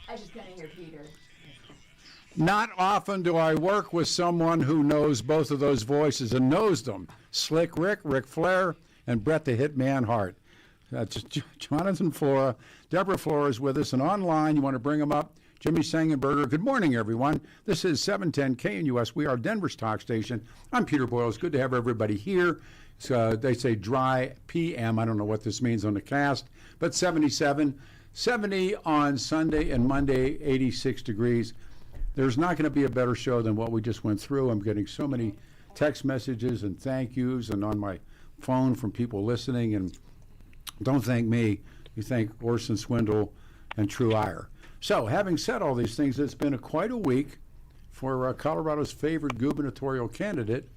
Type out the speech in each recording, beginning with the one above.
I just couldn't hear Peter. Not often do I work with someone who knows both of those voices and knows them. Slick Rick Flair, and Bret the Hitman Hart. That's Jonathan Flora. Deborah Flora is with us, and online, you want to bring them up. Jimmy Sengenberger. Good morning, everyone. This is 710 KNUS. We are Denver's talk station. I'm Peter Boyles. Good to have everybody here. They say dry PM. I don't know what this means on the cast, but 77. 70 on Sunday and Monday, 86 degrees. There's not going to be a better show than what we just went through. I'm getting so many text messages and thank yous and on my phone from people listening. And don't thank me. You thank Orson Swindle and True Ire. So having said all these things, it's been quite a week for Colorado's favorite gubernatorial candidate,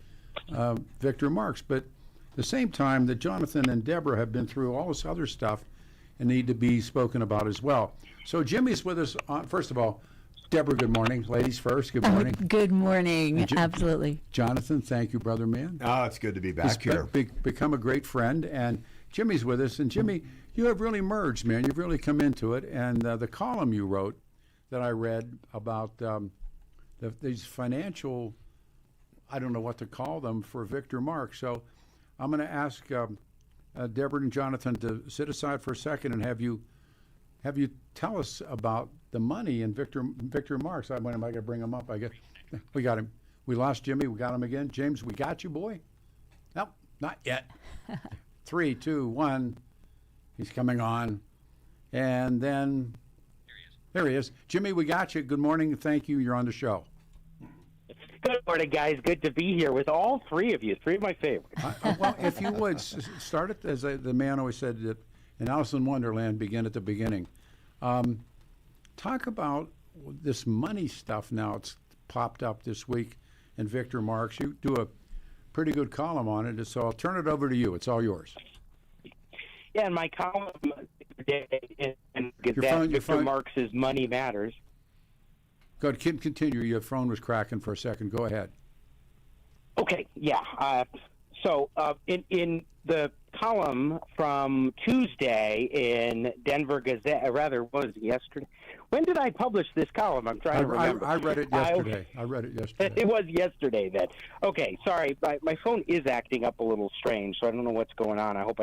Victor Marx. But at the same time that Jonathan and Deborah have been through all this other stuff and need to be spoken about as well. So Jimmy's with us. First of all, Deborah, good morning. Ladies first, good morning. Good morning, absolutely. Jonathan, thank you, brother man. Oh, it's good to be back here. Become a great friend. And Jimmy's with us. And Jimmy, you have really merged, man. You've really come into it. And the column you wrote that I read about these financial, I don't know what to call them, for Victor Marx. So I'm going to ask Deborah and Jonathan to sit aside for a second and have you tell us about the money in Victor Marx. When am I going to bring him up? I guess we got him. We lost Jimmy. We got him again. James, we got you, boy. Nope, not yet. 3, 2, 1. He's coming on. And then there he is. Jimmy, we got you. Good morning. Thank you. You're on the show. Good morning, guys. Good to be here with all three of you. Three of my favorites. Well, if you would, start it as the man always said that in Alice in Wonderland, begin at the beginning. Talk about this money stuff now. It's popped up this week in Victor Marx. You do a pretty good column on it, so I'll turn it over to you. It's all yours. Yeah, in my column today in Victor Marx's Money Matters. Go ahead, continue. Your phone was cracking for a second. Go ahead. Okay, yeah. So in the column from Tuesday in Denver Gazette, rather was yesterday. When did I publish this column? I'm trying to remember. I read it yesterday. It was yesterday then. Okay, sorry. My phone is acting up a little strange, so I don't know what's going on. I hope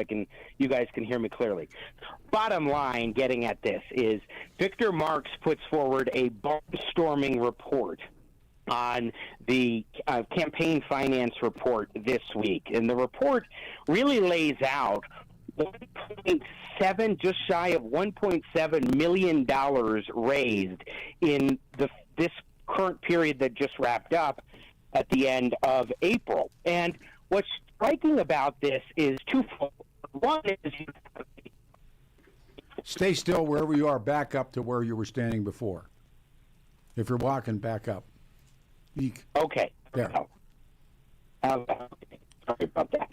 you guys can hear me clearly. Bottom line, getting at this, is Victor Marx puts forward a barnstorming report on the campaign finance report this week. And the report really lays out 1.7, just shy of $1.7 million raised in this current period that just wrapped up at the end of April. And what's striking about this is twofold. One is... Stay still wherever you are. Back up to where you were standing before. If you're walking, back up. Okay. There. Sorry about that.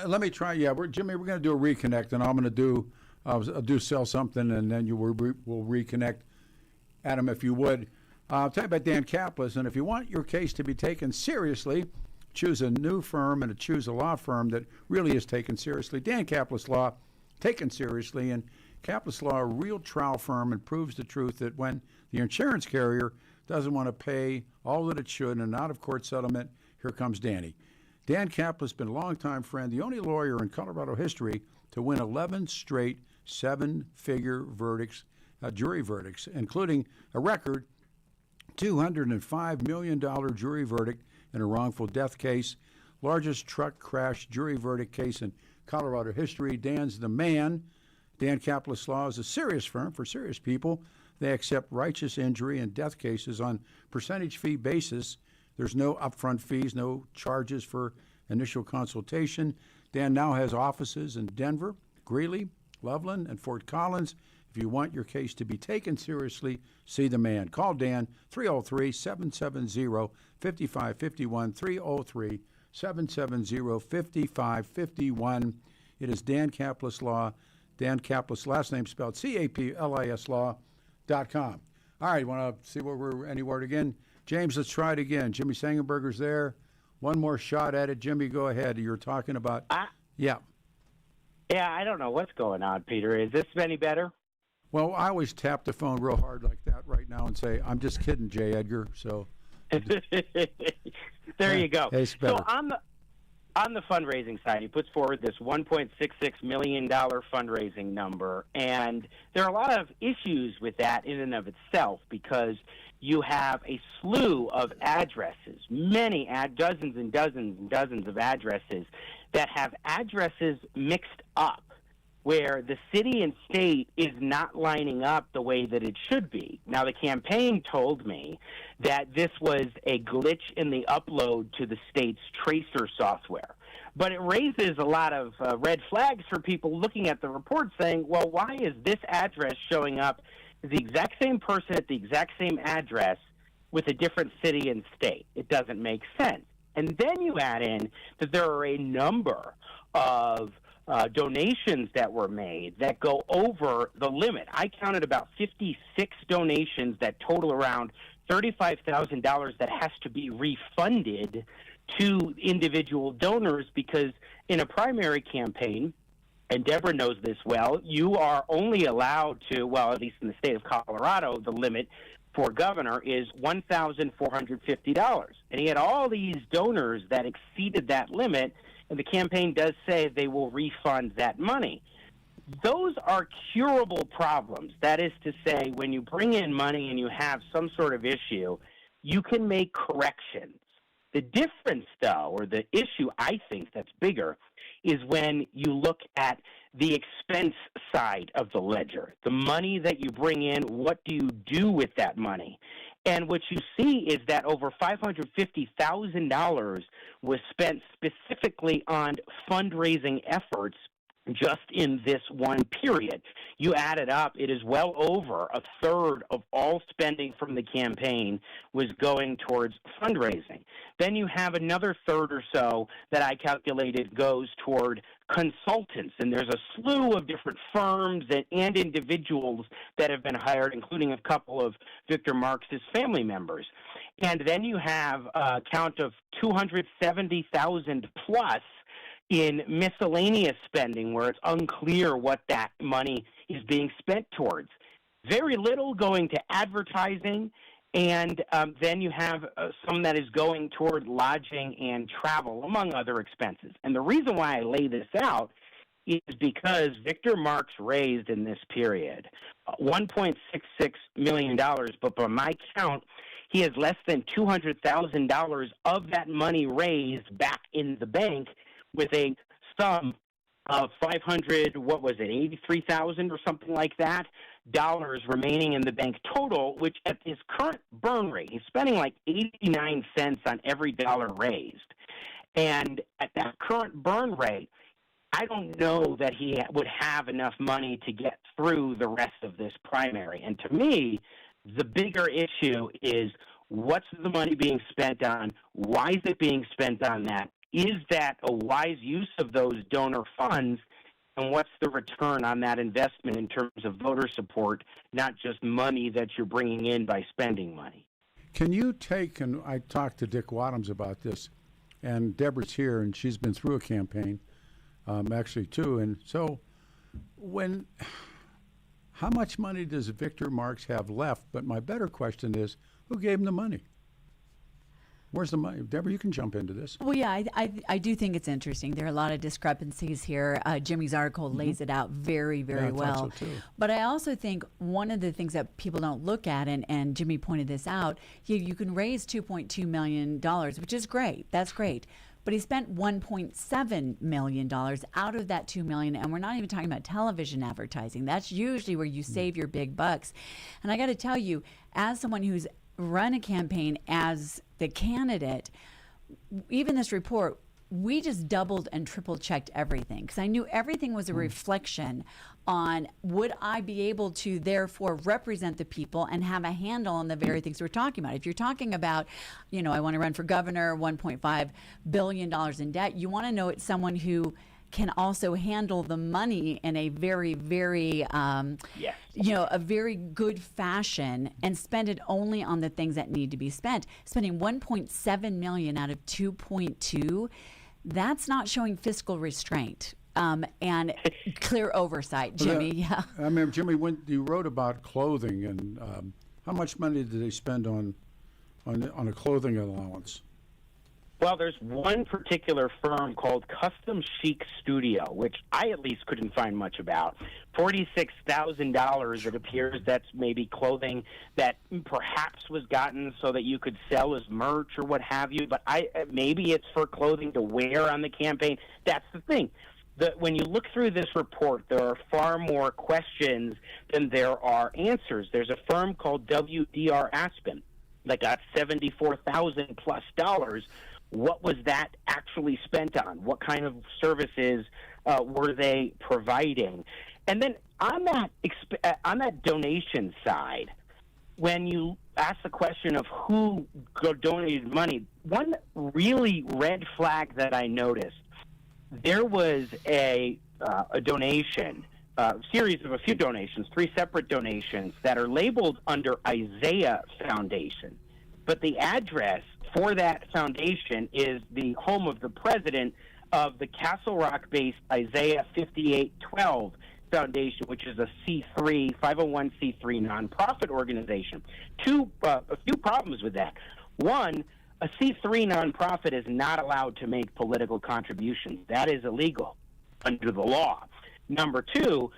Let me try. Yeah, Jimmy, we're going to do a reconnect, and I'm going to do sell something, and then we'll reconnect. Adam, if you would. I'll tell you about Dan Kaplan, and if you want your case to be taken seriously, choose a new firm and choose a law firm that really is taken seriously. Dan Kaplan's Law, taken seriously, and Kaplan's Law, a real trial firm, and proves the truth that when the insurance carrier doesn't want to pay all that it should in an out-of-court settlement, here comes Danny. Dan Kaplan's been a longtime friend, the only lawyer in Colorado history to win 11 straight seven-figure verdicts, jury verdicts, including a record $205 million jury verdict in a wrongful death case, largest truck crash jury verdict case in Colorado history. Dan's the man. Dan Kaplan's Law is a serious firm for serious people. They accept righteous injury and death cases on percentage fee basis. There's no upfront fees, no charges for initial consultation. Dan now has offices in Denver, Greeley, Loveland, and Fort Collins. If you want your case to be taken seriously, see the man. Call Dan, 303-770-5551, 303-770-5551. It is Dan Kaplan's Law. Dan Kaplan's last name spelled C-A-P-L-I-S Law.com. All right, want to see where we're anywhere again? James, let's try it again. Jimmy Sengenberger's there. One more shot at it. Jimmy, go ahead. You're talking about... Yeah, I don't know what's going on, Peter. Is this any better? Well, I always tap the phone real hard like that right now and say, I'm just kidding, J. Edgar. So there you go. It's So better. on the fundraising side, he puts forward this $1.66 million fundraising number, and there are a lot of issues with that in and of itself because you have a slew of addresses, dozens and dozens and dozens of addresses that have addresses mixed up, where the city and state is not lining up the way that it should be. Now, the campaign told me that this was a glitch in the upload to the state's tracer software. But it raises a lot of red flags for people looking at the report saying, well, why is this address showing up as the exact same person at the exact same address with a different city and state? It doesn't make sense. And then you add in that there are a number of donations that were made that go over the limit. I counted about 56 donations that total around $35,000 that has to be refunded to individual donors because in a primary campaign, and Deborah knows this well, you are only allowed to, well, at least in the state of Colorado, the limit for governor is $1,450. And he had all these donors that exceeded that limit, and the campaign does say they will refund that money. Those are curable problems. That is to say, when you bring in money and you have some sort of issue, you can make corrections. The difference, though, or the issue I think that's bigger, is when you look at the expense side of the ledger. The money that you bring in, what do you do with that money? And what you see is that over $550,000 was spent specifically on fundraising efforts just in this one period. You add it up, it is well over a third of all spending from the campaign was going towards fundraising. Then you have another third or so that I calculated goes toward consultants, and there's a slew of different firms and individuals that have been hired, including a couple of Victor Marx's family members. And then you have a count of $270,000 plus in miscellaneous spending where it's unclear what that money is being spent towards. Very little going to advertising, and then you have some that is going toward lodging and travel, among other expenses. And the reason why I lay this out is because Victor Marx raised in this period $1.66 million, but by my count, he has less than $200,000 of that money raised back in the bank, with a sum of $83,000 or something like that, dollars remaining in the bank total, which at his current burn rate, he's spending like 89 cents on every dollar raised. And at that current burn rate, I don't know that he would have enough money to get through the rest of this primary. And to me, the bigger issue is what's the money being spent on? Why is it being spent on that? Is that a wise use of those donor funds, and what's the return on that investment in terms of voter support, not just money that you're bringing in by spending money? Can you take, and I talked to Dick Wadhams about this, and Deborah's here, and she's been through a campaign, actually, too. And so how much money does Victor Marx have left? But my better question is, who gave him the money? Where's the money? Deborah, you can jump into this. Well, yeah, I do think it's interesting. There are a lot of discrepancies here. Jimmy's article lays it out very, very well. I thought so too. But I also think one of the things that people don't look at, and Jimmy pointed this out, you can raise $2.2 million, which is great. That's great. But he spent $1.7 million out of that $2 million, and we're not even talking about television advertising. That's usually where you save your big bucks. And I got to tell you, as someone who's run a campaign as the candidate, even this report, we just doubled and triple checked everything because I knew everything was a reflection on would I be able to therefore represent the people and have a handle on the very things we're talking about. If you're talking about, I want to run for governor, $1.5 billion in debt, you want to know it's someone who can also handle the money in a very, very, a very good fashion and spend it only on the things that need to be spent. Spending $1.7 million out of $2.2, that's not showing fiscal restraint. and clear oversight, Jimmy. Yeah. I remember, Jimmy, when you wrote about clothing, and how much money did they spend on a clothing allowance? Well, there's one particular firm called Custom Chic Studio, which I at least couldn't find much about. $46,000, it appears that's maybe clothing that perhaps was gotten so that you could sell as merch or what have you, but maybe it's for clothing to wear on the campaign. That's the thing. When you look through this report, there are far more questions than there are answers. There's a firm called WDR Aspen that got $74,000 plus. What was that actually spent on? What kind of services were they providing? And then on that donation side, when you ask the question of who donated money, one really red flag that I noticed, there was a donation, series of a few donations, 3 separate donations that are labeled under Isaiah Foundation. But the address for that foundation is the home of the president of the Castle Rock-based Isaiah 5812 Foundation, which is a C3, 501c3 nonprofit organization. A few problems with that. One, a C3 nonprofit is not allowed to make political contributions. That is illegal under the law. Number two,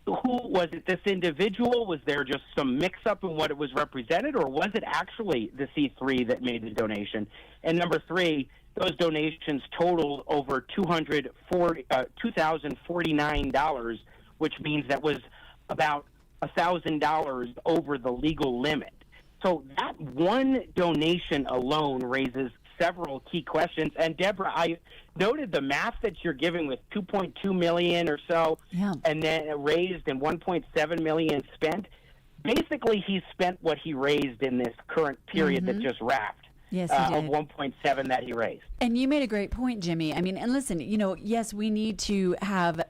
who was it? This individual? Was there just some mix-up in what it was represented, or was it actually the C3 that made the donation? And number three, those donations totaled over $2,049, which means that was about $1,000 over the legal limit. So that one donation alone raises several key questions. And Deborah, I noted the math that you're giving with $2.2 million or so, and then it raised and $1.7 million spent. Basically, he spent what he raised in this current period that just wrapped. Yes, he did. Of 1.7 that he raised. And you made a great point, Jimmy. I mean, and listen, yes, we need to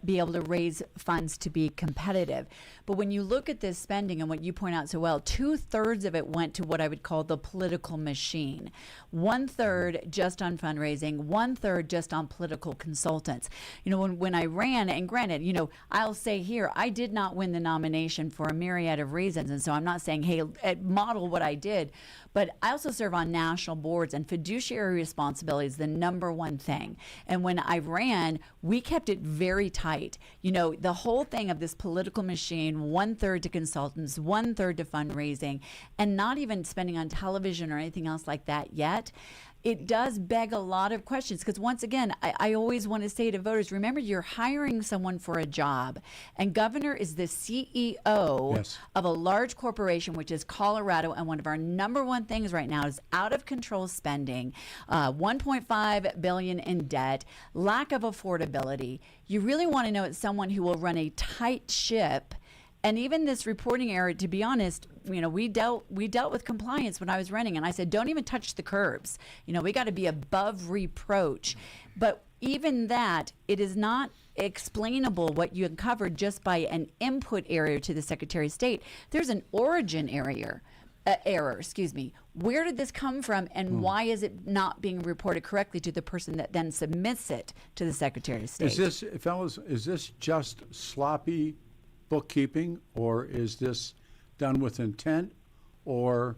be able to raise funds to be competitive. But when you look at this spending and what you point out so well, 2/3 of it went to what I would call the political machine. 1/3 just on fundraising, 1/3 just on political consultants. When I ran, and granted, I'll say here, I did not win the nomination for a myriad of reasons. And so I'm not saying, hey, model what I did. But I also serve on national boards, and fiduciary responsibility is the number one thing. And when I ran, we kept it very tight. The whole thing of this political machine, 1/3 to consultants, 1/3 to fundraising, and not even spending on television or anything else like that yet. It does beg a lot of questions because, once again, I always want to say to voters, remember, you're hiring someone for a job, and Governor is the CEO of a large corporation, which is Colorado, and one of our number one things right now is out of control spending, $1.5 billion in debt, lack of affordability. You really want to know it's someone who will run a tight ship. And even this reporting error, to be honest, we dealt with compliance when I was running, and I said, don't even touch the curbs. We got to be above reproach. But even that, it is not explainable what you uncovered just by an input error to the Secretary of State. There's an origin error. Where did this come from, and why is it not being reported correctly to the person that then submits it to the Secretary of State? Is this just sloppy bookkeeping, or is this done with intent, or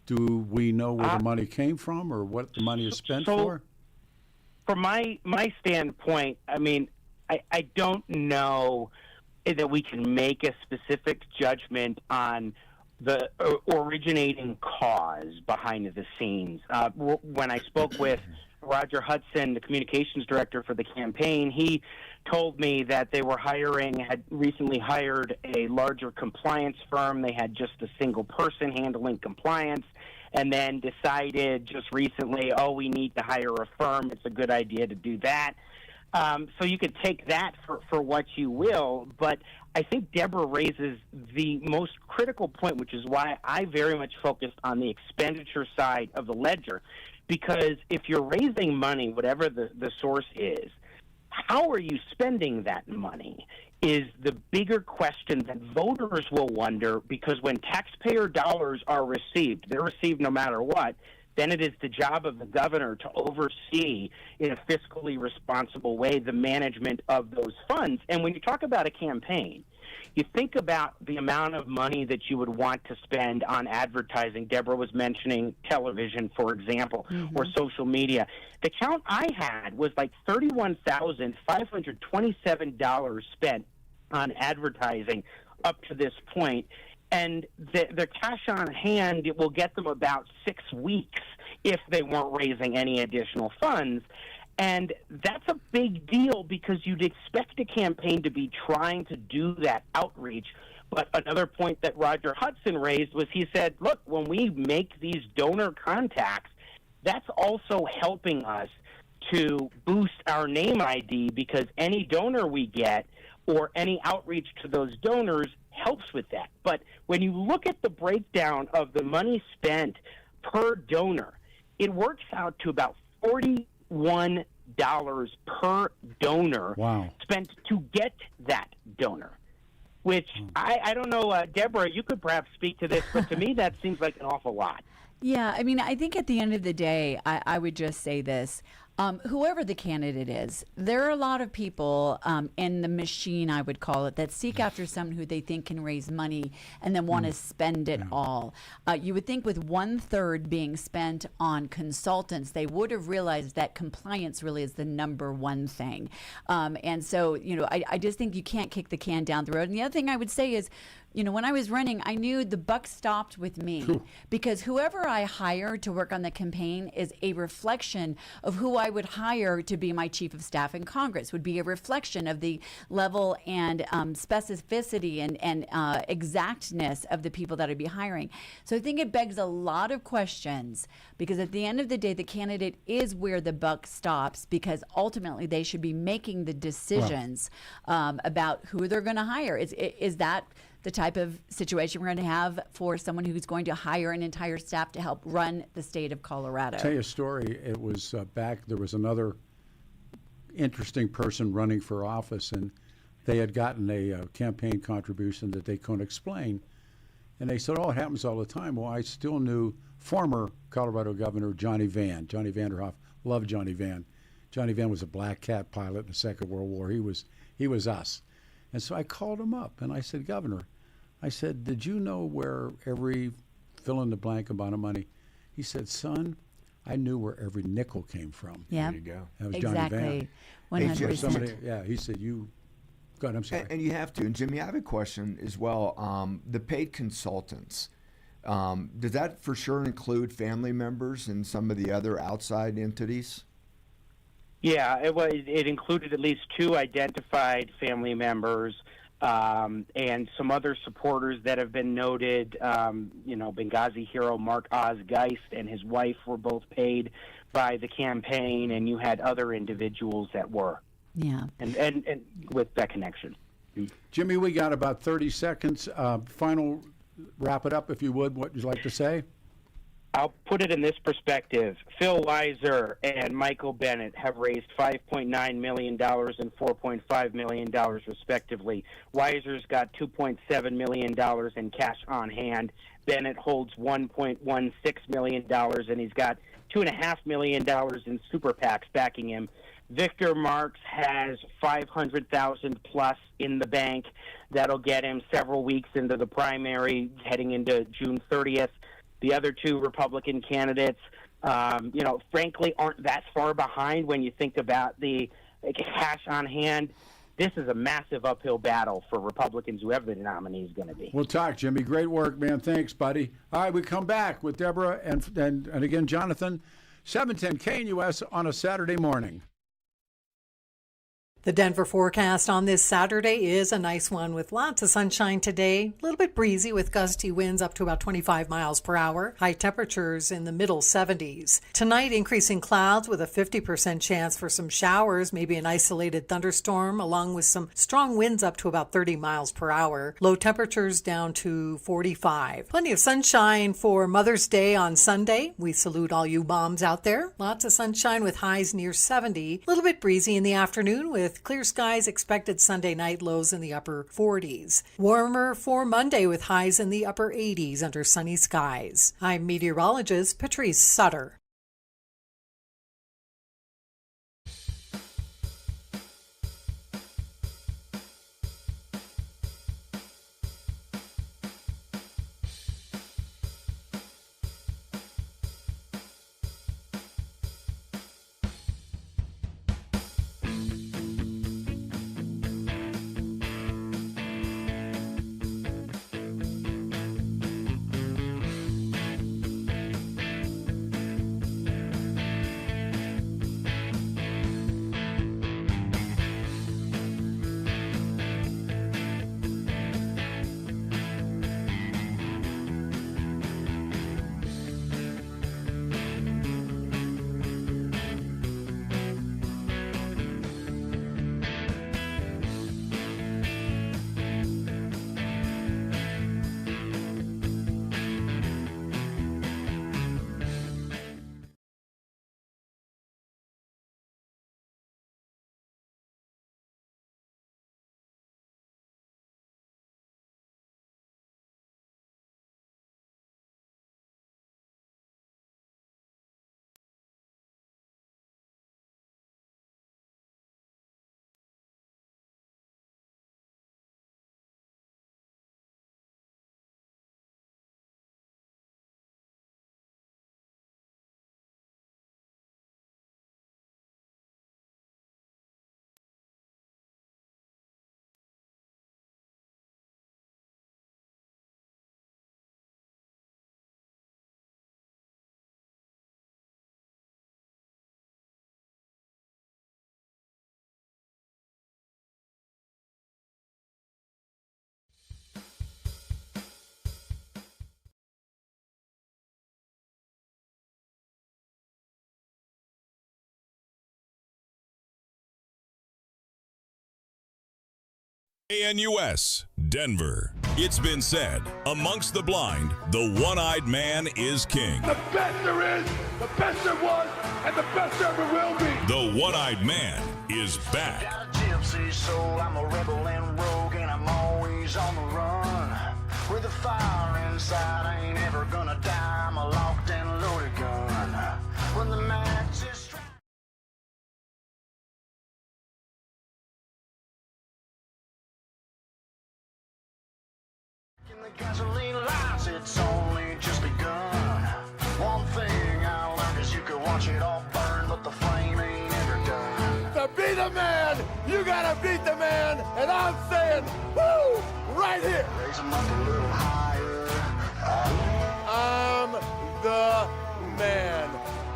do we know where the money came from, or what the money is spent for? From my standpoint, I mean, I don't know that we can make a specific judgment on the originating cause behind the scenes. When I spoke with Roger Hudson, the communications director for the campaign, he told me that they had recently hired a larger compliance firm. They had just a single person handling compliance, and then decided just recently, we need to hire a firm. It's a good idea to do that. So you could take that for what you will, but I think Deborah raises the most critical point, which is why I very much focused on the expenditure side of the ledger, because if you're raising money, whatever the source is, how are you spending that money is the bigger question that voters will wonder, because when taxpayer dollars are received, they're received no matter what, then it is the job of the governor to oversee in a fiscally responsible way the management of those funds. And when you talk about a campaign, you think about the amount of money that you would want to spend on advertising. Deborah was mentioning television, for example, or social media. The count I had was like $31,527 spent on advertising up to this point. And the cash on hand, it will get them about 6 weeks if they weren't raising any additional funds. And that's a big deal because you'd expect a campaign to be trying to do that outreach. But another point that Roger Hudson raised was he said, look, when we make these donor contacts, that's also helping us to boost our name ID because any donor we get or any outreach to those donors helps with that. But when you look at the breakdown of the money spent per donor, it works out to about $41 per donor spent to get that donor, which I don't know, Deborah, you could perhaps speak to this, but to me that seems like an awful lot. Yeah, I mean, I think at the end of the day, I would just say this. Whoever the candidate is, there are a lot of people in the machine, I would call it, that seek after someone who they think can raise money and then want to spend it all. You would think with 1/3 being spent on consultants, they would have realized that compliance really is the number one thing. And so, I just think you can't kick the can down the road. And the other thing I would say is, when I was running, I knew the buck stopped with me because whoever I hire to work on the campaign is a reflection of who I would hire to be my chief of staff in Congress, would be a reflection of the level and specificity and exactness of the people that I'd be hiring. So I think it begs a lot of questions because at the end of the day, the candidate is where the buck stops because ultimately they should be making the decisions about who they're going to hire. Is that the type of situation we're going to have for someone who's going to hire an entire staff to help run the state of Colorado? I'll tell you a story. It was there was another interesting person running for office, and they had gotten a campaign contribution that they couldn't explain. And they said, it happens all the time. Well, I still knew former Colorado Governor Johnny Vanderhoff. Loved Johnny Van. Johnny Van was a black cat pilot in the Second World War. He was us. And so I called him up, and I said, Governor, did you know where every fill-in-the-blank amount of money? He said, son, I knew where every nickel came from. Yeah, there you go. That was exactly. Johnny Van. 100%. He said, you... Go ahead, I'm sorry. And you have to. And Jimmy, I have a question as well. The paid consultants, does that for sure include family members and some of the other outside entities? Yeah, it included at least 2 identified family members and some other supporters that have been noted. Benghazi hero Mark Oz Geist and his wife were both paid by the campaign, and you had other individuals that were. Yeah. And with that connection. Jimmy, we got about 30 seconds. Final wrap it up, if you would. What would you like to say? I'll put it in this perspective. Phil Weiser and Michael Bennett have raised $5.9 million and $4.5 million, respectively. Weiser's got $2.7 million in cash on hand. Bennett holds $1.16 million, and he's got $2.5 million in super PACs backing him. Victor Marx has $500,000 plus in the bank. That'll get him several weeks into the primary, heading into June 30th. The other 2 Republican candidates, frankly, aren't that far behind when you think about the cash on hand. This is a massive uphill battle for Republicans, whoever the nominee is going to be. We'll talk, Jimmy. Great work, man. Thanks, buddy. All right, we come back with Deborah and again, Jonathan, 710 KNUS on a Saturday morning. The Denver forecast on this Saturday is a nice one with lots of sunshine today. A little bit breezy with gusty winds up to about 25 miles per hour. High temperatures in the middle 70s. Tonight, increasing clouds with a 50% chance for some showers, maybe an isolated thunderstorm, along with some strong winds up to about 30 miles per hour. Low temperatures down to 45. Plenty of sunshine for Mother's Day on Sunday. We salute all you moms out there. Lots of sunshine with highs near 70. A little bit breezy in the afternoon with with clear skies expected Sunday night, lows in the upper 40s. Warmer for Monday with highs in the upper 80s under sunny skies. I'm meteorologist Patrice Sutter. ANUS, Denver. It's been said, amongst the blind, the one-eyed man is king. The best there is, the best there was, and the best there ever will be. The one-eyed man is back. Got a gypsy soul, I'm a rebel and rogue, and I'm always on the run. With a fire inside, I ain't ever gonna die. I'm a locked and loaded gun. When the match is struck. In the gasoline lights, it's only just begun. One thing I learned is you could watch it all burn, but the flame ain't ever done. To be the man, you gotta beat the man, and I'm saying, woo, right here. Raise 'em up a little higher. I'm the man.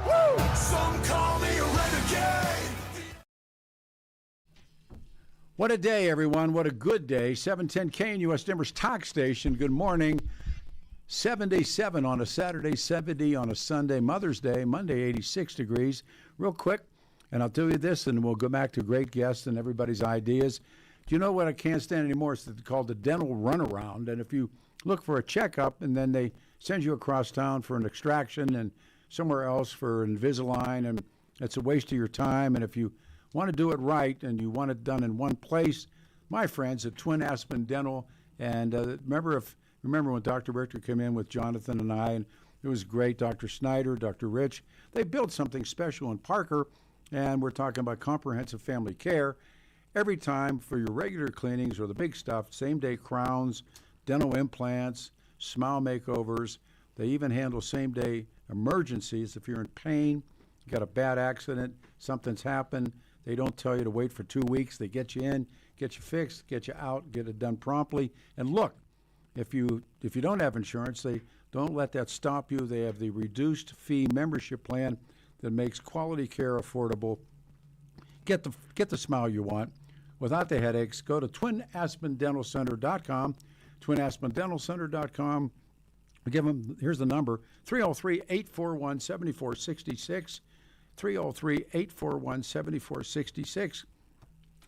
Woo! Some call me a renegade. What a day, everyone. What a good day. 710 KNUS Denver's talk station. Good morning. 77 on a Saturday, 70 on a Sunday. Mother's Day, Monday, 86 degrees. Real quick, and I'll tell you this, and we'll go back to great guests and everybody's ideas. Do you know what I can't stand anymore? It's called the dental runaround. And if you look for a checkup and then they send you across town for an extraction and somewhere else for Invisalign, and it's a waste of your time. And if you want to do it right and you want it done in one place, my friends at Twin Aspen Dental, and remember when Dr. Richter came in with Jonathan and I, and it was great. Dr. Snyder, Dr. Rich, they built something special in Parker, and we're talking about comprehensive family care. Every time for your regular cleanings or the big stuff, same-day crowns, dental implants, smile makeovers. They even handle same-day emergencies. If you're in pain, you got a bad accident, something's happened, they don't tell you to wait for 2 weeks. They get you in, get you fixed, get you out, get it done promptly. And look, if you don't have insurance, they don't let that stop you. They have the reduced fee membership plan that makes quality care affordable. Get the smile you want without the headaches. Go to twinaspendentalcenter.com, twinaspendentalcenter.com. Give them, here's the number, 303-841-7466, 303-841-7466,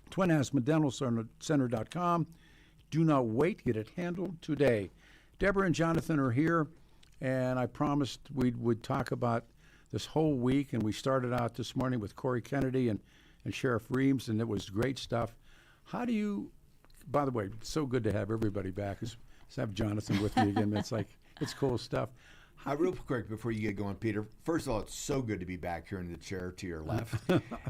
twinaspendentalcenter.com. Do not wait. Get it handled today. Deborah and Jonathan are here, and I promised we would talk about this whole week, and we started out this morning with Corey Kennedy and and Sheriff Reams, and it was great stuff. How do you, by the way, it's so good to have everybody back. Let's have Jonathan with me again. It's cool stuff. Real quick before you get going, Peter, first of all, it's so good to be back here in the chair to your left.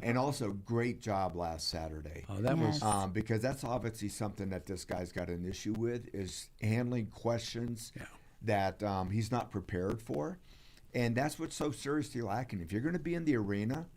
And also, great job last Saturday. Oh, that was... because that's obviously something that this guy's got an issue with, is handling questions that he's not prepared for. And that's what's so seriously lacking. If you're going to be in the arena,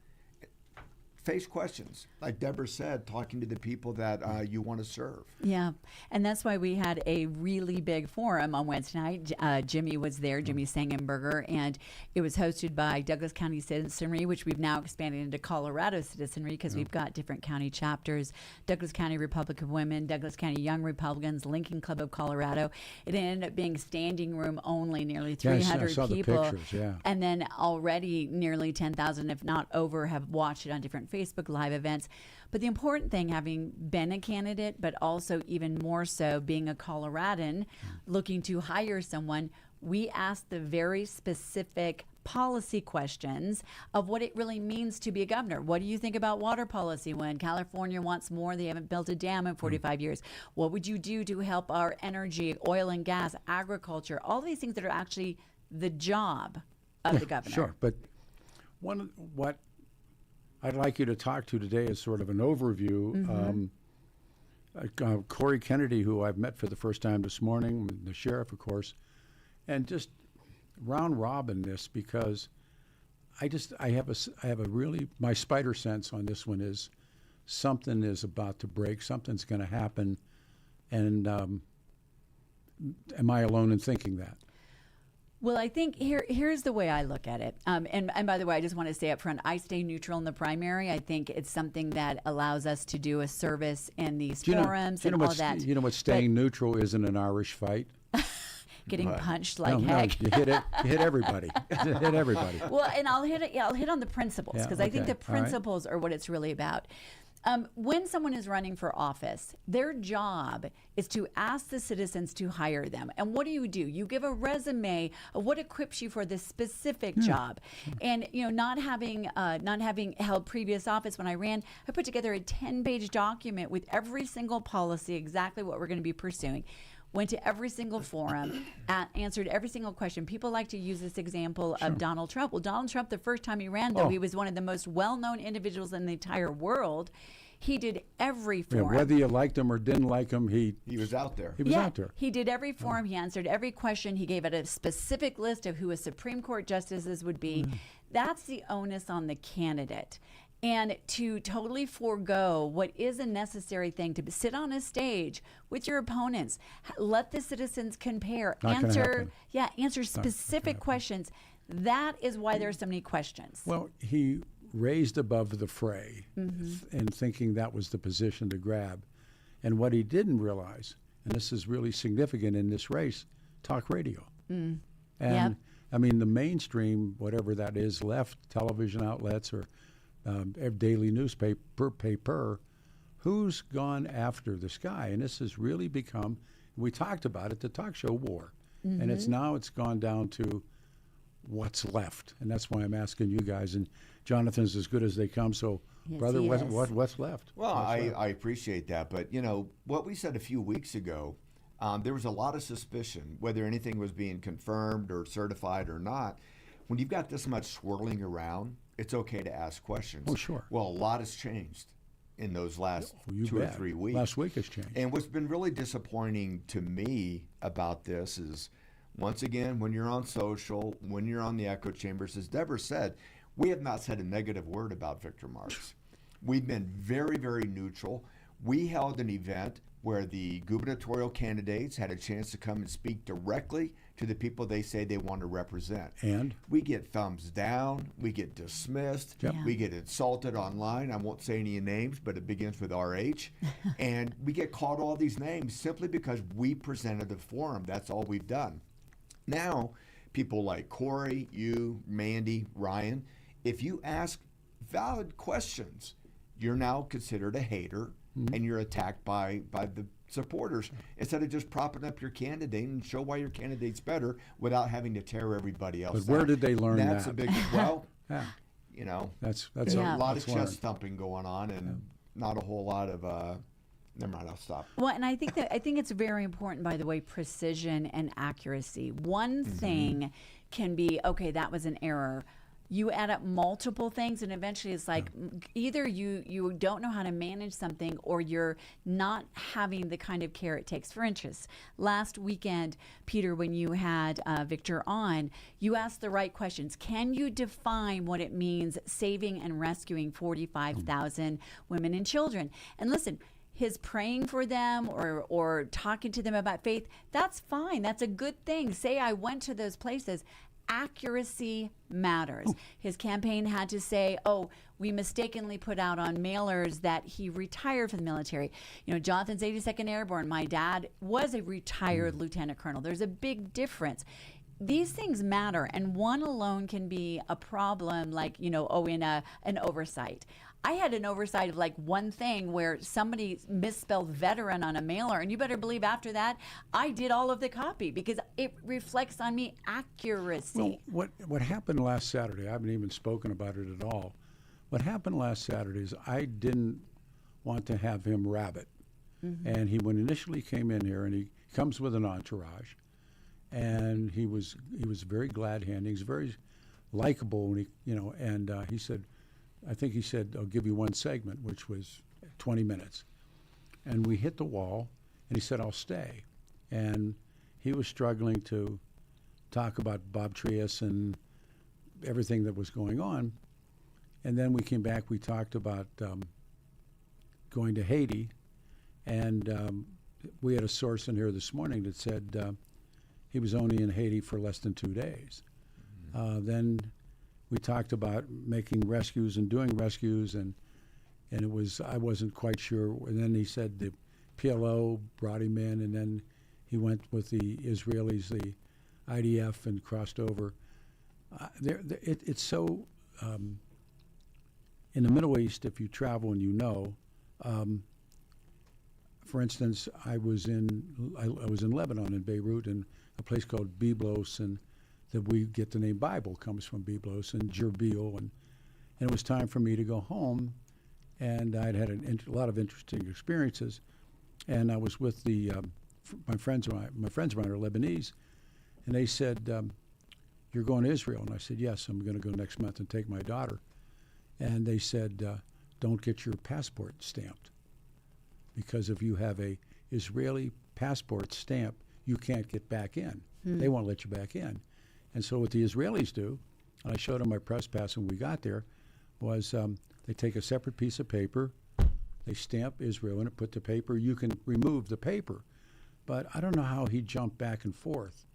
face questions. Like Deborah said, talking to the people that you want to serve. Yeah, and that's why we had a really big forum on Wednesday night. Jimmy was there, Jimmy Sengenberger, and it was hosted by Douglas County Citizenry, which we've now expanded into Colorado Citizenry because we've got different county chapters. Douglas County Republic of Women, Douglas County Young Republicans, Lincoln Club of Colorado. It ended up being standing room only, nearly 300 I saw people. The pictures, And then already nearly 10,000, if not over, have watched it on different Facebook Live events. But the important thing, having been a candidate, but also even more so being a Coloradan looking to hire someone, we asked the very specific policy questions of what it really means to be a governor. What do you think about water policy when California wants more? They haven't built a dam in 45 years. What would you do to help our energy, oil and gas, agriculture, all these things that are actually the job of the governor? Sure, but what I'd like you to talk to today is sort of an overview. Corey Kennedy, who I've met for the first time this morning, the sheriff, of course, and just round robin this, because I have a really, my spider sense on this one is something is about to break, something's going to happen, and am I alone in thinking that? Well, I think here's the way I look at it. And by the way, I just want to say up front, I stay neutral in the primary. I think it's something that allows us to do a service in these forums and all that. You know what staying neutral is in an Irish fight? Getting punched like heck. No, you hit everybody. You hit everybody. Well, and I'll hit on the principles, because I think the principles are what it's really about. When someone is running for office, their job is to ask the citizens to hire them. And what do? You give a resume of what equips you for this specific job. And not having held previous office when I ran, I put together a 10-page document with every single policy, exactly what we're going to be pursuing. Went to every single forum, answered every single question. People like to use this example of Donald Trump. Well, Donald Trump, the first time he ran, though, he was one of the most well-known individuals in the entire world. He did every forum. Whether you liked him or didn't like him, he was out there. He was out there. He did every forum. He answered every question. He gave it a specific list of who his Supreme Court justices would be. That's the onus on the candidate. And to totally forego what is a necessary thing, to sit on a stage with your opponents, let the citizens compare, answer specific questions. That is why there are so many questions. Well, he raised above the fray and thinking that was the position to grab. And what he didn't realize, and this is really significant in this race, talk radio. And I mean, the mainstream, whatever that is, left television outlets or daily newspaper, who's gone after this guy? And this has really become, we talked about it, the talk show war. And it's gone down to what's left. And that's why I'm asking you guys, and Jonathan's as good as they come. So, brother, what's left? Well, I appreciate that. But, what we said a few weeks ago, there was a lot of suspicion whether anything was being confirmed or certified or not. When you've got this much swirling around, it's okay to ask questions. Oh, sure. Well, a lot has changed in those last 2 or 3 weeks. Last week has changed. And what's been really disappointing to me about this is, once again, when you're on social, when you're on the echo chambers, as Deborah said, we have not said a negative word about Victor Marx. We've been very, very neutral. We held an event where the gubernatorial candidates had a chance to come and speak directly to the people they say they want to represent. And? We get thumbs down, we get dismissed, we get insulted online. I won't say any names, but it begins with RH. And we get called all these names simply because we presented a forum. That's all we've done. Now, people like Corey, you, Mandy, Ryan, if you ask valid questions, you're now considered a hater and you're attacked by the supporters, instead of just propping up your candidate and show why your candidate's better without having to tear everybody else But where did they learn that? That's a big, well, That's Yeah. a lot of that's learned. chest thumping going on, and not a whole lot of. Never mind, I'll stop. Well, and I think it's very important, by the way, precision and accuracy. One thing can be, okay, that was an error. You add up multiple things, and eventually it's like either you don't know how to manage something, or you're not having the kind of care it takes. For instance, last weekend, Peter, when you had Victor on, you asked the right questions. Can you define what it means saving and rescuing 45,000 women and children? And listen, his praying for them or talking to them about faith, that's fine. That's a good thing. Say, I went to those places. Accuracy matters. His campaign had to say, we mistakenly put out on mailers that he retired from the military. Jonathan's 82nd Airborne. My dad was a retired lieutenant colonel. There's a big difference. These things matter, and one alone can be a problem, like, in an oversight. I had an oversight of like one thing where somebody misspelled veteran on a mailer, and you better believe after that, I did all of the copy because it reflects on me accuracy. Well, what happened last Saturday, I haven't even spoken about it at all. What happened last Saturday is I didn't want to have him rabbit. And he, when initially came in here, and he comes with an entourage, and he was very glad-handing. He's very likable, and he said, I think he said, I'll give you one segment, which was 20 minutes. And we hit the wall, and he said, I'll stay. And he was struggling to talk about Bob Trias and everything that was going on. And then we came back, we talked about going to Haiti. And we had a source in here this morning that said he was only in Haiti for less than 2 days. Then we talked about making rescues and doing rescues, and I wasn't quite sure. And then he said the PLO brought him in, and then he went with the Israelis, the IDF, and crossed over. It's so in the Middle East, if you travel and for instance, I was in Lebanon, in Beirut, in a place called Byblos, and that we get the name Bible comes from Byblos and Jerbil, and it was time for me to go home, and I'd had a lot of interesting experiences, and I was with my friends of mine are Lebanese, and they said, "You're going to Israel?" And I said, "Yes, I'm going to go next month and take my daughter," and they said, "Don't get your passport stamped, because if you have a Israeli passport stamp, you can't get back in. They won't let you back in." And so what the Israelis do, and I showed them my press pass when we got there, was they take a separate piece of paper, they stamp Israel in it, put the paper, you can remove the paper. But I don't know how he jumped back and forth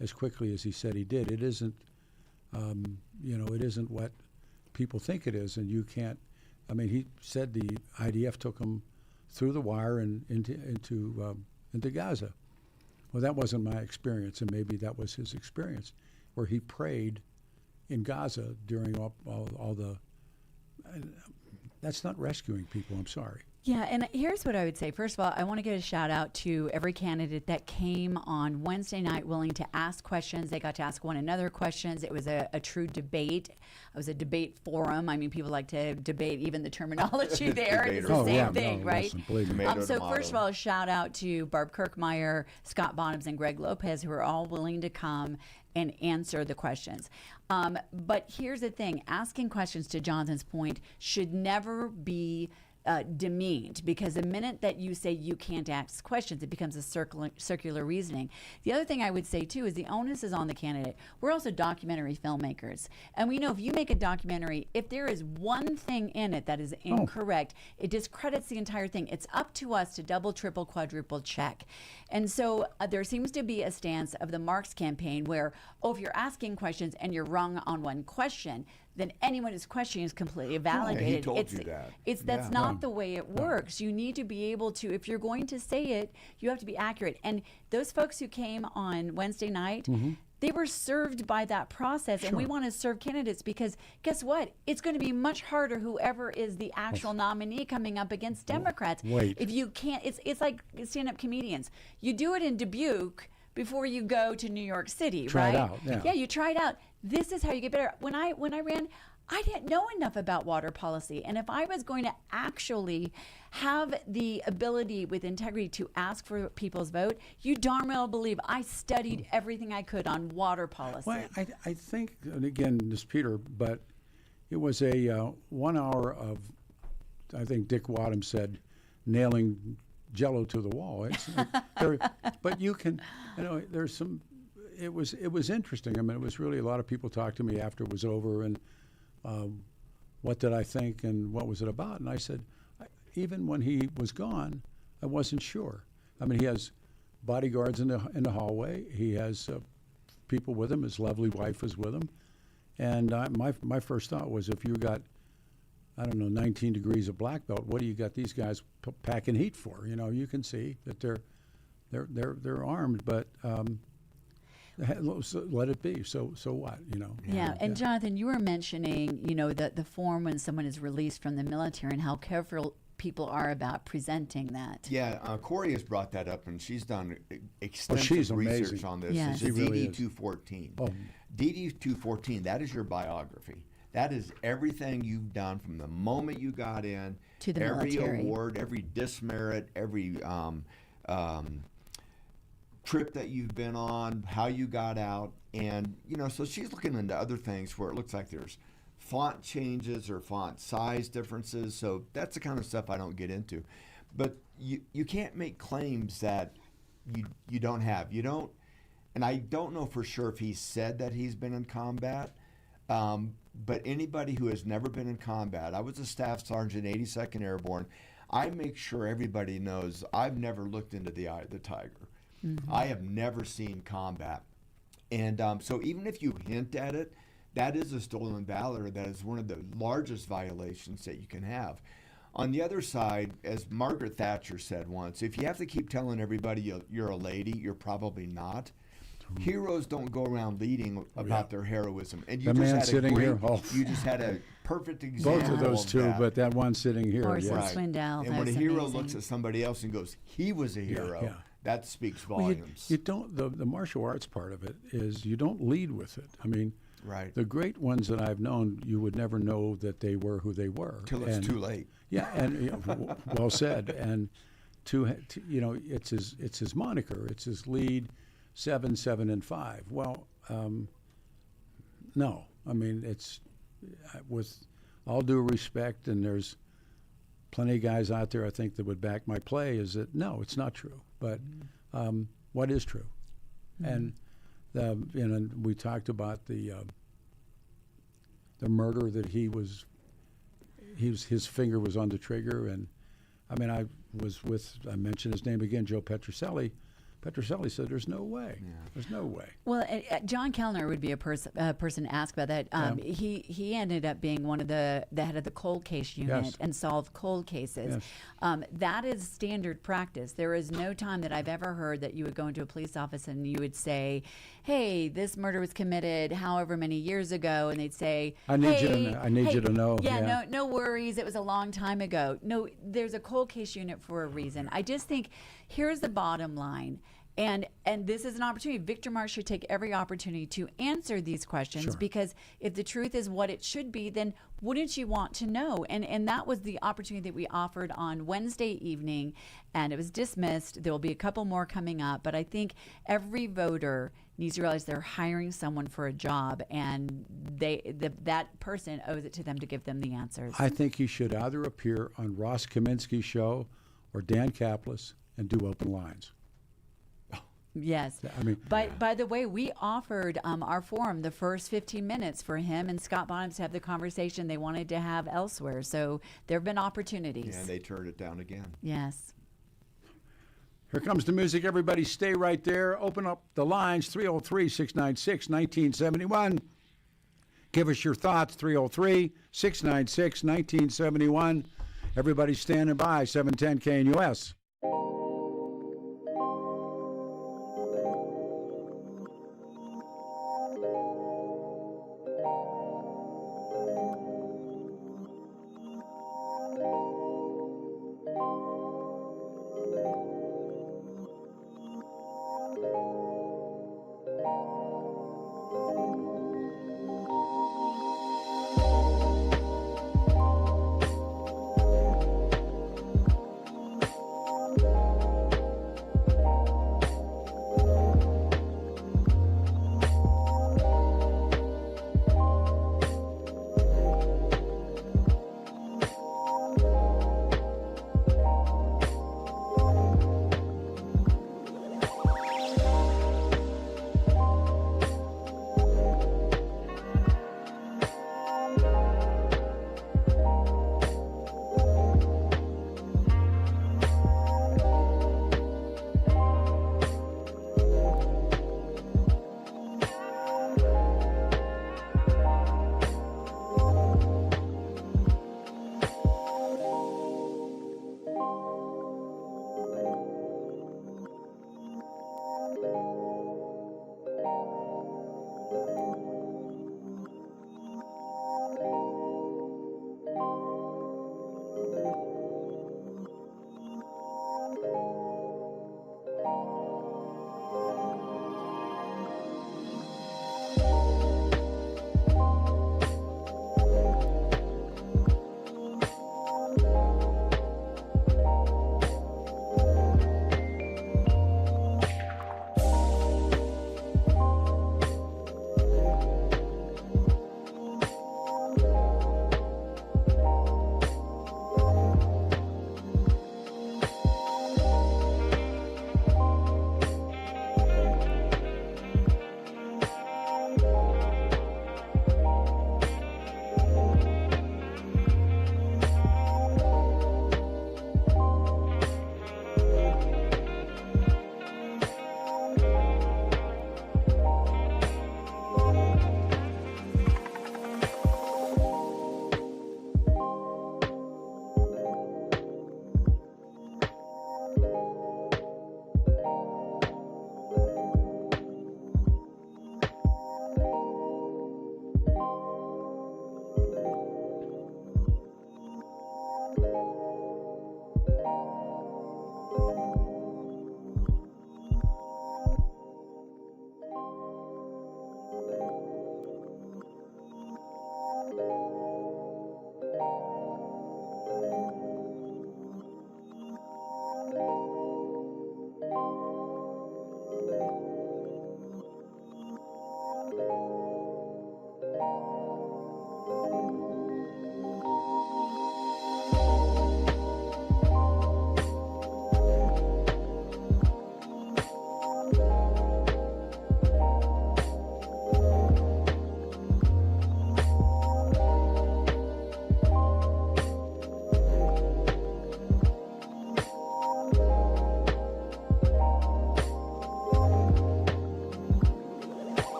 as quickly as he said he did. It isn't, it isn't what people think it is, and you can't, he said the IDF took him through the wire and into Gaza. Well, that wasn't my experience, and maybe that was his experience, where he prayed in Gaza during all the. That's not rescuing people. I'm sorry. Yeah, and here's what I would say. First of all, I want to give a shout out to every candidate that came on Wednesday night willing to ask questions. They got to ask one another questions. It was a true debate. It was a debate forum. People like to debate even the terminology there. It's the same thing, right? Listen, so first of all, shout out to Barb Kirkmeyer, Scott Bottoms, and Greg Lopez, who are all willing to come and answer the questions. But here's the thing. Asking questions, to Jonathan's point, should never be demeaned, because the minute that you say you can't ask questions, it becomes a circular reasoning. The other thing I would say too is the onus is on the candidate. We're also documentary filmmakers, and we know if you make a documentary, if there is one thing in it that is incorrect, it discredits the entire thing. It's up to us to double, triple, quadruple check. And so there seems to be a stance of the Marx campaign where, if you're asking questions and you're wrong on one question, then anyone who's questioning is completely validated. He told you that. That's not the way it works. You need to be able to, if you're going to say it, you have to be accurate. And those folks who came on Wednesday night, they were served by that process. And we want to serve candidates, because guess what? It's going to be much harder, whoever is the actual nominee coming up against Democrats. If you can't, it's like stand-up comedians. You do it in Dubuque before you go to New York City, try right? It out, yeah, you try it out. This is how you get better. When I ran, I didn't know enough about water policy. And if I was going to actually have the ability with integrity to ask for people's vote, you darn well believe I studied everything I could on water policy. Well, I think, and again, this is Peter, but it was a 1 hour of, I think Dick Wadham said, nailing Jello to the wall. But you can, there's some. It was interesting. I mean, it was really, a lot of people talked to me after it was over, and what did I think and what was it about? And I said, even when he was gone, I wasn't sure. I mean, he has bodyguards in the hallway. He has people with him. His lovely wife is with him. And my first thought was, if you got, I don't know, 19 degrees of black belt, what do you got these guys packing heat for? You can see that they're armed, but let it be. So what? Yeah. And Jonathan, you were mentioning, the form when someone is released from the military and how careful people are about presenting that. Yeah, Corey has brought that up, and she's done extensive research amazing. on this. Yes. This is She really DD is. 214. Oh. DD 214, that is your biography. That is everything you've done from the moment you got in, To the every military. award, every dismerit, every trip that you've been on, how you got out. And, so she's looking into other things where it looks like there's font changes or font size differences. So that's the kind of stuff I don't get into. But you can't make claims that you don't have. You don't, and I don't know for sure if he said that he's been in combat, but anybody who has never been in combat, I was a staff sergeant, 82nd Airborne. I make sure everybody knows I've never looked into the eye of the tiger. Mm-hmm. I have never seen combat. And so even if you hint at it, that is a stolen valor. That is one of the largest violations that you can have. On the other side, as Margaret Thatcher said once, if you have to keep telling everybody you're a lady, you're probably not. Heroes don't go around leading about their heroism. And you The just man had sitting here, you just had a perfect example. Both of those two, that. but that one sitting here. Orson Yes. Swindell. And that when a was hero amazing. looks at somebody else and goes, he was a hero, yeah. that speaks Well, volumes. you don't. The martial arts part of it is you don't lead with it. I mean, right. the great ones that I've known, you would never know that they were who they were Till it's too late. Yeah, and well said. And it's his moniker. It's his lead, 7, 7, and 5. Well, no. I mean, it's with all due respect, and there's plenty of guys out there I think that would back my play. Is that no, it's not true. But what is true? And we talked about the murder that his finger was on the trigger, and I mean I mentioned his name again, Joe Petroselli. Petroselli said, "There's no way. Yeah. There's no way." Well, John Kellner would be a person to ask about that. He ended up being one of the head of the cold case unit Yes. and solved cold cases. Yes. That is standard practice. There is no time that I've ever heard that you would go into a police office and you would say, "Hey, this murder was committed however many years ago," and they'd say, I need you to know. Yeah, no worries. It was a long time ago. No, there's a cold case unit for a reason. I just think here's the bottom line. And this is an opportunity. Victor Marx should take every opportunity to answer these questions, because if the truth is what it should be, then wouldn't you want to know? And that was the opportunity that we offered on Wednesday evening, and it was dismissed. There will be a couple more coming up, but I think every voter needs to realize they're hiring someone for a job, and that person owes it to them to give them the answers. I think he should either appear on Ross Kaminsky's show or Dan Kaplis and do open lines. Yes. I mean, by the way, we offered our forum the first 15 minutes for him and Scott Bottoms to have the conversation they wanted to have elsewhere. So there have been opportunities. Yeah, they turned it down again. Yes. Here comes the music. Everybody stay right there. Open up the lines, 303-696-1971. Give us your thoughts, 303-696-1971. Everybody standing by, 710 KNUS.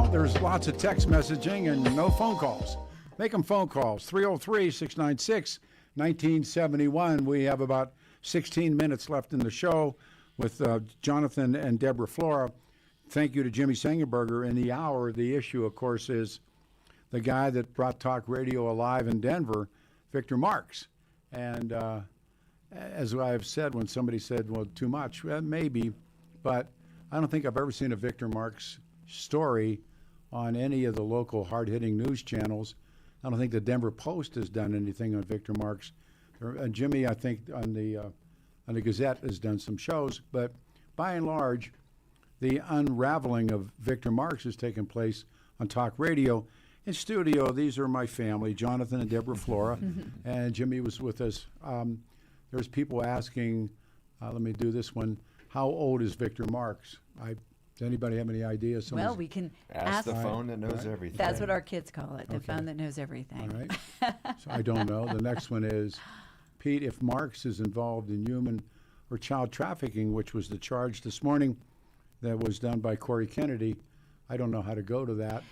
Well, there's lots of text messaging and no phone calls. Make them phone calls. 303-696-1971. We have about 16 minutes left in the show with Jonathan and Deborah Flora. Thank you to Jimmy Sengenberger. In the hour, the issue, of course, is the guy that brought talk radio alive in Denver, Victor Marx. And as I've said, when somebody said, well, too much, maybe, but I don't think I've ever seen a Victor Marx story on any of the local hard-hitting news channels. I don't think the Denver Post has done anything on Victor Marx. Jimmy, I think, on the Gazette has done some shows, but by and large, the unraveling of Victor Marx has taken place on talk radio. In studio, these are my family, Jonathan and Deborah Flora, and Jimmy was with us. There's people asking, let me do this one, how old is Victor Marx? Does anybody have any ideas? Well, we can ask the phone that knows everything. That's what our kids call it, the phone that knows everything. All right. So I don't know. The next one is, Pete, if Marx is involved in human or child trafficking, which was the charge this morning that was done by Corey Kennedy, I don't know how to go to that.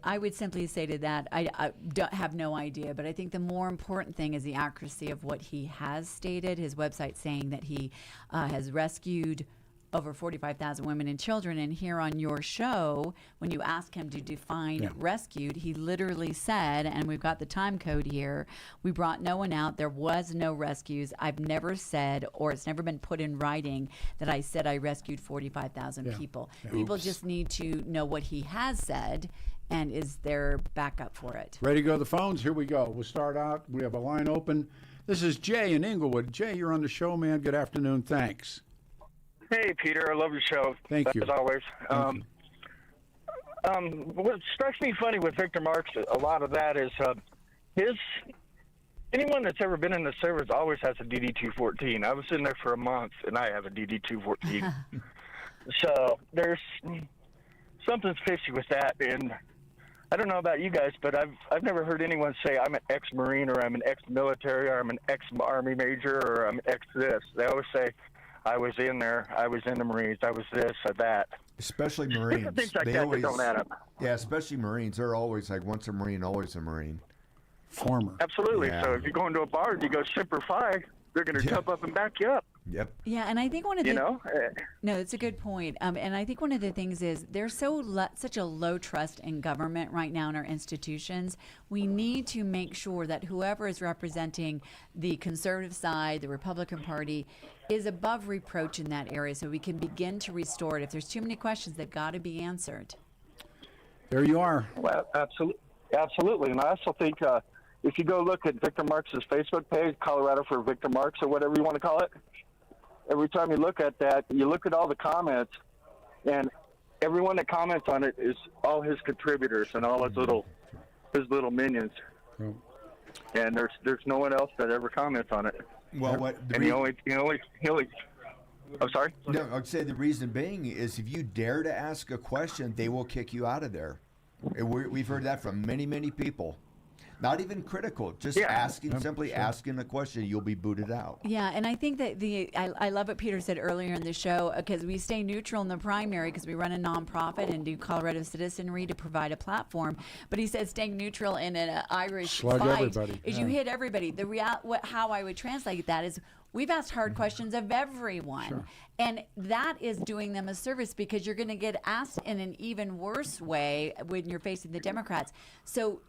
I would simply say to that, I don't have no idea, but I think the more important thing is the accuracy of what he has stated. His website saying that he has rescued over 45,000 women and children. And here on your show, when you ask him to define rescued, he literally said, and we've got the time code here, we brought no one out. There was no rescues. I've never said, or it's never been put in writing, that I said I rescued 45,000 people. People just need to know what he has said and is there backup for it. Ready to go to the phones? Here we go. We'll start out. We have a line open. This is Jay in Inglewood. Jay, you're on the show, man. Good afternoon. Thanks. Hey, Peter. I love your show. Thank you. As always. What strikes me funny with Victor Marx, a lot of that is anyone that's ever been in the service always has a DD-214. I was in there for a month, and I have a DD-214. So there's something's fishy with that, and I don't know about you guys, but I've never heard anyone say I'm an ex-Marine or I'm an ex-military or I'm an ex-Army major or I'm an ex-this. They always say, I was in there, I was in the Marines, I was this or that. Especially Marines. Things like that don't add up. Yeah, especially Marines. They're always like, once a Marine, always a Marine. Former. Absolutely. Yeah. So if you go into a bar and you go Semper Fi, they're going to jump up and back you up. Yep. Yeah, and I think one of the You know? No, it's a good point. And I think one of the things is there's such a low trust in government right now in our institutions. We need to make sure that whoever is representing the conservative side, the Republican Party, is above reproach in that area so we can begin to restore it. If there's too many questions, they've got to be answered. There you are. Well, absolutely. And I also think if you go look at Victor Marx's Facebook page, Colorado for Victor Marx or whatever you want to call it, every time you look at that, you look at all the comments, and everyone that comments on it is all his contributors and all his little minions. Oh. And there's no one else that ever comments on it. Well, And he only. I'm sorry. No, I'd say the reason being is if you dare to ask a question, they will kick you out of there. We've heard that from many, many people. Not even critical, just simply asking a question, you'll be booted out. Yeah, and I think that I love what Peter said earlier in the show, because we stay neutral in the primary because we run a nonprofit and do Colorado citizenry to provide a platform. But he said staying neutral in an Irish fight is you hit everybody. How I would translate that is we've asked hard questions of everyone. Sure. And that is doing them a service because you're going to get asked in an even worse way when you're facing the Democrats. So,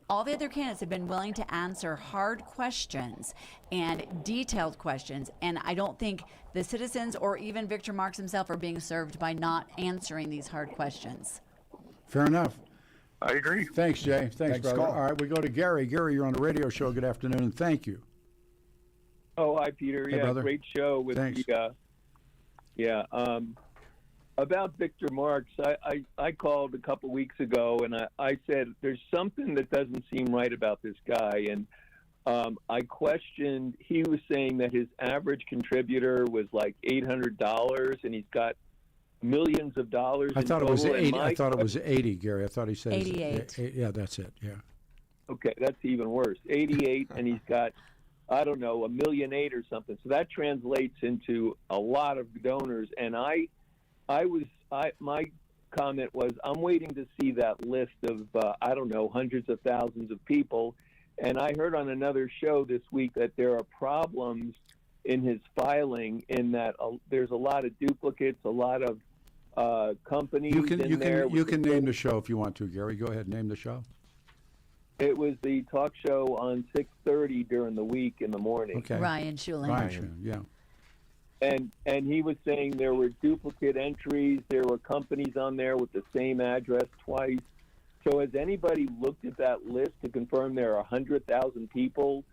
all the other candidates have been willing to answer hard questions and detailed questions. And I don't think the citizens or even Victor Marx himself are being served by not answering these hard questions. Fair enough. I agree. Thanks, Jay. Thanks, brother. Call. All right, we go to Gary. Gary, you're on the radio show. Good afternoon, and thank you. Oh, hi, Peter. Hey, brother. Great show with Thanks. About Victor Marx, I called a couple weeks ago, and I said there's something that doesn't seem right about this guy. And I questioned, he was saying that his average contributor was like $800, and he's got millions of dollars I in thought it was total. 80. I thought it was 80, Gary. I thought he said 88. Yeah, that's it. Yeah. Okay, that's even worse. 88, and he's got, I don't know, $1.8 million or something. So that translates into a lot of donors. And my comment was, I'm waiting to see that list of, I don't know, hundreds of thousands of people. And I heard on another show this week that there are problems in his filing in that there's a lot of duplicates, a lot of companies You can name the show if you want to, Gary. Go ahead, name the show. It was the talk show on 6:30 during the week in the morning. Okay. Ryan Shulin. Ryan, yeah. And he was saying there were duplicate entries, there were companies on there with the same address twice. So has anybody looked at that list to confirm there are 100,000 people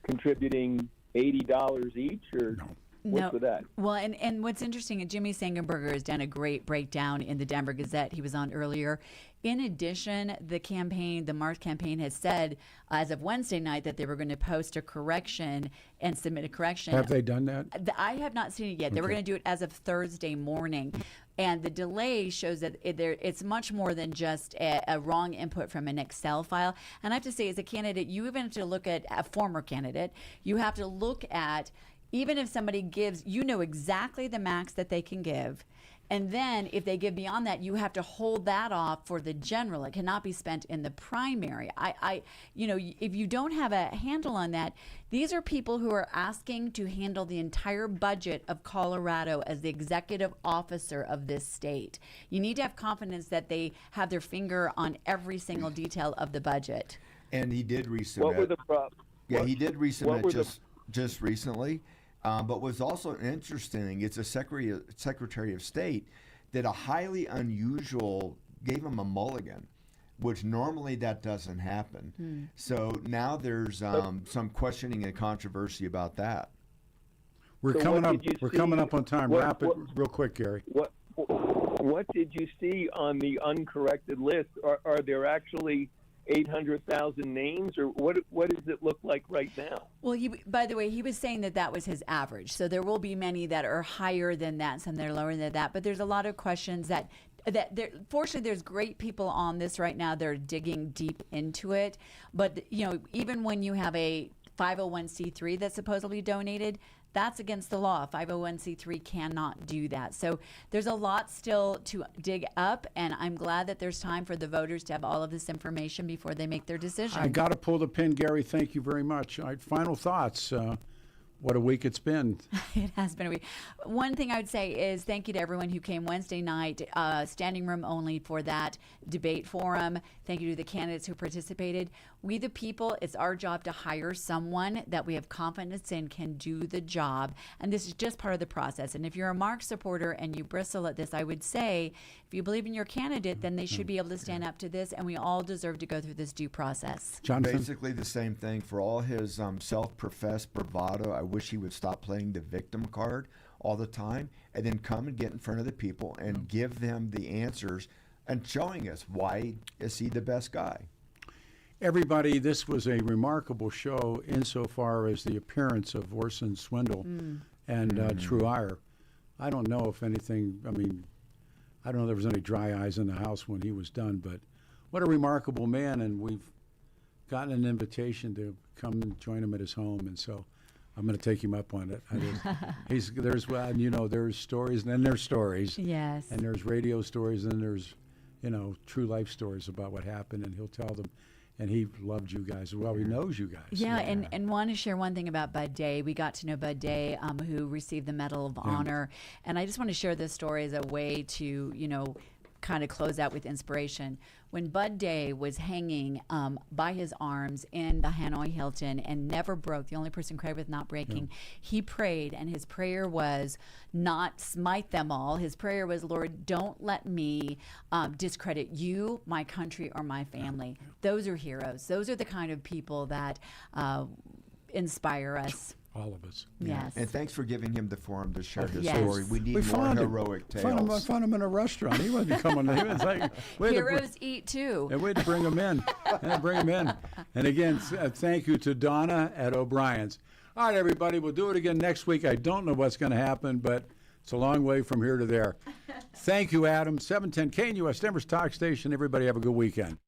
contributing $80 each, or what's with that? Well, and what's interesting, and Jimmy Sengenberger has done a great breakdown in the Denver Gazette. He was on earlier. In addition, the Marx campaign has said as of Wednesday night that they were going to post a correction and submit a correction. Have they done that? I have not seen it yet. They were going to do it as of Thursday morning. And the delay shows that it's much more than just a wrong input from an Excel file. And I have to say, as a candidate, you even have to look at a former candidate. You have to look at, even if somebody gives, you know exactly the max that they can give. And then if they give beyond that, you have to hold that off for the general. It cannot be spent in the primary. If you don't have a handle on that, these are people who are asking to handle the entire budget of Colorado as the executive officer of this state. You need to have confidence that they have their finger on every single detail of the budget. And he did resubmit. What were the problems? Yeah, he did resubmit just recently. But what's also interesting, it's a Secretary of State that a highly unusual gave him a mulligan, which normally that doesn't happen. So now there's some questioning and controversy about that. We're coming up on time. Wrap it real quick, Gary. What did you see on the uncorrected list? Are there actually 800,000 names, or what does it look like right now? Well, by the way, he was saying that was his average. So there will be many that are higher than that, some that are lower than that. But there's a lot of questions that fortunately, there's great people on this right now. They're digging deep into it. But, even when you have a 501c3 that's supposedly donated, that's against the law. 501c3 cannot do that. So there's a lot still to dig up, and I'm glad that there's time for the voters to have all of this information before they make their decision. I got to pull the pin, Gary. Thank you very much. All right, final thoughts. What a week it's been. It has been a week. One thing I would say is thank you to everyone who came Wednesday night, standing room only for that debate forum. Thank you to the candidates who participated. We the people, it's our job to hire someone that we have confidence in can do the job. And this is just part of the process. And if you're a Marx supporter and you bristle at this, I would say if you believe in your candidate, then they should be able to stand up to this. And we all deserve to go through this due process. Jonathan? Basically the same thing for all his self-professed bravado. I wish he would stop playing the victim card all the time and then come and get in front of the people and give them the answers and showing us why is he the best guy. Everybody, this was a remarkable show insofar as the appearance of Orson Swindle and True Ire. I don't know if anything, I don't know if there was any dry eyes in the house when he was done, but what a remarkable man, and we've gotten an invitation to come and join him at his home, and so I'm going to take him up on it. There's stories, and then there's stories. Yes. And there's radio stories, and there's, true life stories about what happened, and he'll tell them. And he loved you guys. Well, he knows you guys. Yeah, and want to share one thing about Bud Day. We got to know Bud Day, who received the Medal of Honor. And I just want to share this story as a way to, kind of close out with inspiration. When Bud Day was hanging by his arms in the Hanoi Hilton and never broke, the only person credited with not breaking, he prayed, and his prayer was not smite them all. His prayer was, Lord, don't let me discredit you, my country, or my family. Those are heroes. Those are the kind of people that inspire us. All of us. Yes. And thanks for giving him the forum to share his story. We need more heroic tales. I found him in a restaurant. He wasn't coming. He was like, heroes eat too. And we had to bring him in. And again, thank you to Donna at O'Brien's. All right, everybody, we'll do it again next week. I don't know what's going to happen, but it's a long way from here to there. Thank you, Adam. 710 KNUS, Denver's Talk Station. Everybody have a good weekend.